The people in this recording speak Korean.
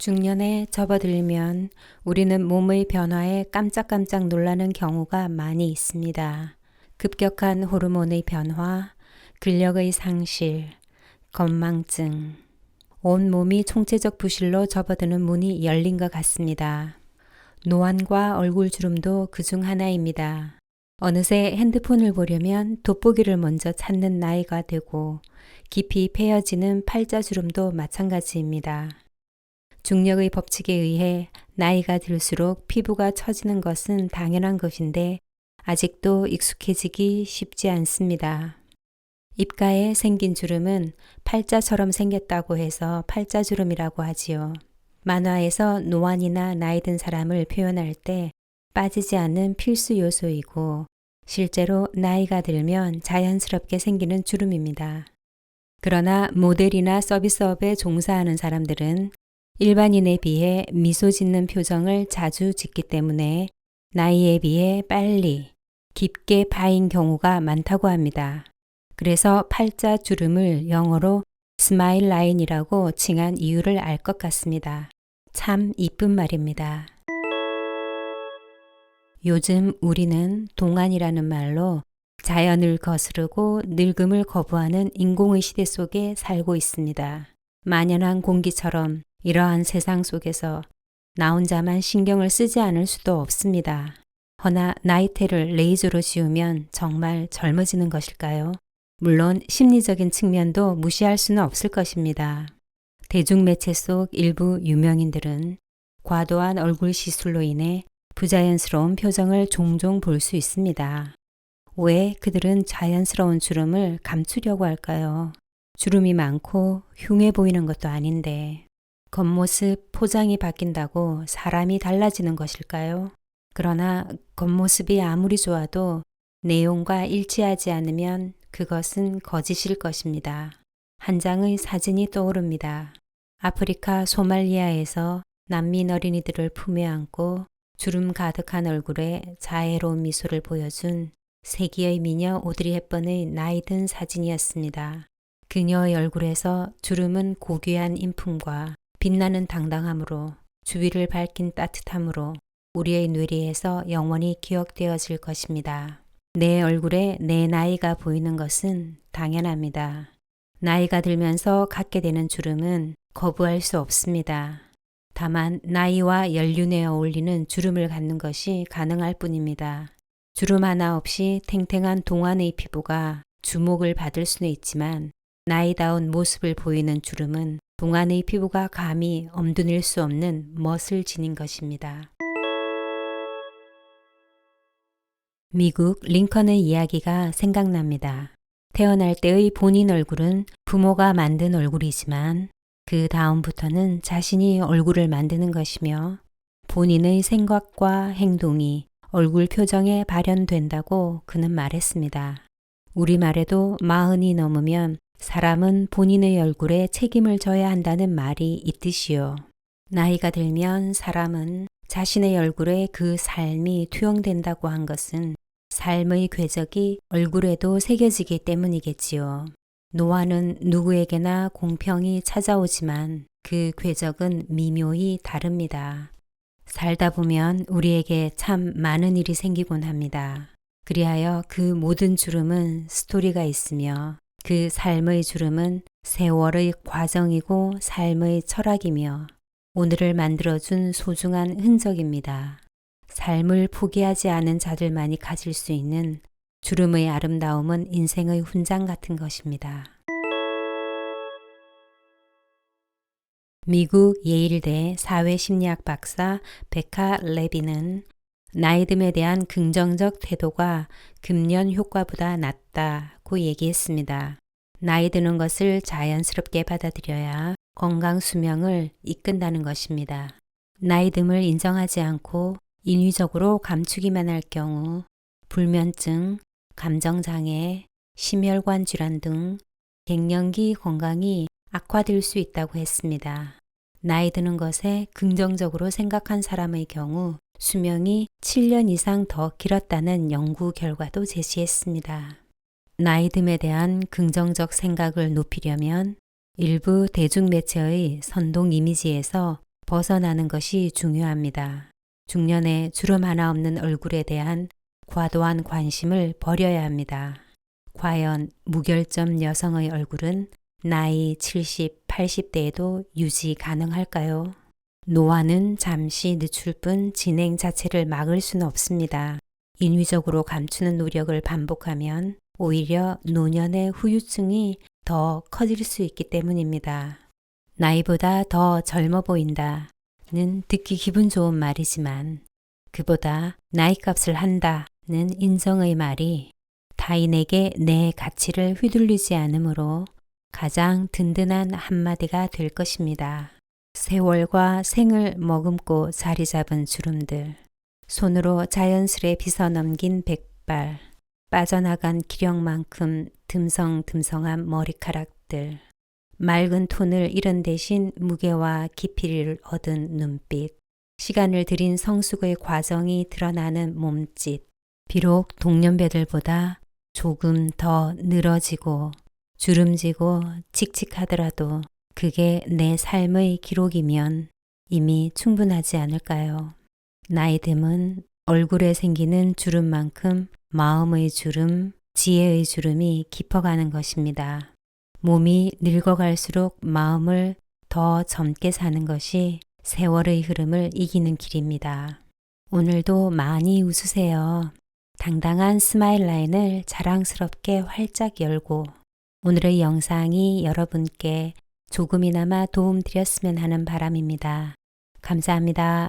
중년에 접어들면 우리는 몸의 변화에 깜짝깜짝 놀라는 경우가 많이 있습니다. 급격한 호르몬의 변화, 근력의 상실, 건망증, 온 몸이 총체적 부실로 접어드는 문이 열린 것 같습니다. 노안과 얼굴 주름도 그중 하나입니다. 어느새 핸드폰을 보려면 돋보기를 먼저 찾는 나이가 되고 깊이 패여지는 팔자주름도 마찬가지입니다. 중력의 법칙에 의해 나이가 들수록 피부가 처지는 것은 당연한 것인데 아직도 익숙해지기 쉽지 않습니다. 입가에 생긴 주름은 팔자처럼 생겼다고 해서 팔자주름이라고 하지요. 만화에서 노안이나 나이 든 사람을 표현할 때 빠지지 않는 필수 요소이고 실제로 나이가 들면 자연스럽게 생기는 주름입니다. 그러나 모델이나 서비스업에 종사하는 사람들은 일반인에 비해 미소 짓는 표정을 자주 짓기 때문에 나이에 비해 빨리, 깊게 파인 경우가 많다고 합니다. 그래서 팔자 주름을 영어로 스마일 라인이라고 칭한 이유를 알 것 같습니다. 참 이쁜 말입니다. 요즘 우리는 동안이라는 말로 자연을 거스르고 늙음을 거부하는 인공의 시대 속에 살고 있습니다. 만연한 공기처럼 이러한 세상 속에서 나 혼자만 신경을 쓰지 않을 수도 없습니다. 허나 나이테를 레이저로 지우면 정말 젊어지는 것일까요? 물론 심리적인 측면도 무시할 수는 없을 것입니다. 대중매체 속 일부 유명인들은 과도한 얼굴 시술로 인해 부자연스러운 표정을 종종 볼 수 있습니다. 왜 그들은 자연스러운 주름을 감추려고 할까요? 주름이 많고 흉해 보이는 것도 아닌데 겉모습 포장이 바뀐다고 사람이 달라지는 것일까요? 그러나 겉모습이 아무리 좋아도 내용과 일치하지 않으면 그것은 거짓일 것입니다. 한 장의 사진이 떠오릅니다. 아프리카 소말리아에서 난민 어린이들을 품에 안고 주름 가득한 얼굴에 자애로운 미소를 보여준 세기의 미녀 오드리 헵번의 나이 든 사진이었습니다. 그녀의 얼굴에서 주름은 고귀한 인품과 빛나는 당당함으로 주위를 밝힌 따뜻함으로 우리의 뇌리에서 영원히 기억되어질 것입니다. 내 얼굴에 내 나이가 보이는 것은 당연합니다. 나이가 들면서 갖게 되는 주름은 거부할 수 없습니다. 다만 나이와 연륜에 어울리는 주름을 갖는 것이 가능할 뿐입니다. 주름 하나 없이 탱탱한 동안의 피부가 주목을 받을 수는 있지만 나이다운 모습을 보이는 주름은 동안의 피부가 감히 엄두낼 수 없는 멋을 지닌 것입니다. 미국 링컨의 이야기가 생각납니다. 태어날 때의 본인 얼굴은 부모가 만든 얼굴이지만 그 다음부터는 자신이 얼굴을 만드는 것이며 본인의 생각과 행동이 얼굴 표정에 발현된다고 그는 말했습니다. 우리말에도 40이 넘으면 사람은 본인의 얼굴에 책임을 져야 한다는 말이 있듯이요. 나이가 들면 사람은 자신의 얼굴에 그 삶이 투영된다고 한 것은 삶의 궤적이 얼굴에도 새겨지기 때문이겠지요. 노화는 누구에게나 공평히 찾아오지만 그 궤적은 미묘히 다릅니다. 살다 보면 우리에게 참 많은 일이 생기곤 합니다. 그리하여 그 모든 주름은 스토리가 있으며 그 삶의 주름은 세월의 과정이고 삶의 철학이며 오늘을 만들어준 소중한 흔적입니다. 삶을 포기하지 않은 자들만이 가질 수 있는 주름의 아름다움은 인생의 훈장 같은 것입니다. 미국 예일대 사회심리학 박사 베카 레비는 나이듦에 대한 긍정적 태도가 금년 효과보다 낫다고 얘기했습니다. 나이 드는 것을 자연스럽게 받아들여야 건강 수명을 이끈다는 것입니다. 나이듦을 인정하지 않고 인위적으로 감추기만 할 경우 불면증, 감정장애, 심혈관 질환 등 갱년기 건강이 악화될 수 있다고 했습니다. 나이 드는 것에 긍정적으로 생각한 사람의 경우 수명이 7년 이상 더 길었다는 연구 결과도 제시했습니다. 나이듦에 대한 긍정적 생각을 높이려면 일부 대중매체의 선동 이미지에서 벗어나는 것이 중요합니다. 중년에 주름 하나 없는 얼굴에 대한 과도한 관심을 버려야 합니다. 과연 무결점 여성의 얼굴은 나이 70, 80대에도 유지 가능할까요? 노화는 잠시 늦출 뿐 진행 자체를 막을 수는 없습니다. 인위적으로 감추는 노력을 반복하면 오히려 노년의 후유증이 더 커질 수 있기 때문입니다. 나이보다 더 젊어 보인다는 듣기 기분 좋은 말이지만 그보다 나이값을 한다는 인정의 말이 타인에게 내 가치를 휘둘리지 않으므로 가장 든든한 한마디가 될 것입니다. 세월과 생을 머금고 자리 잡은 주름들, 손으로 자연스레 빗어 넘긴 백발, 빠져나간 기력만큼 듬성듬성한 머리카락들, 맑은 톤을 잃은 대신 무게와 깊이를 얻은 눈빛, 시간을 들인 성숙의 과정이 드러나는 몸짓, 비록 동년배들보다 조금 더 늘어지고 주름지고 칙칙하더라도 그게 내 삶의 기록이면 이미 충분하지 않을까요? 나이듦은 얼굴에 생기는 주름만큼 마음의 주름, 지혜의 주름이 깊어가는 것입니다. 몸이 늙어갈수록 마음을 더 젊게 사는 것이 세월의 흐름을 이기는 길입니다. 오늘도 많이 웃으세요. 당당한 스마일 라인을 자랑스럽게 활짝 열고 오늘의 영상이 여러분께 조금이나마 도움 드렸으면 하는 바람입니다. 감사합니다.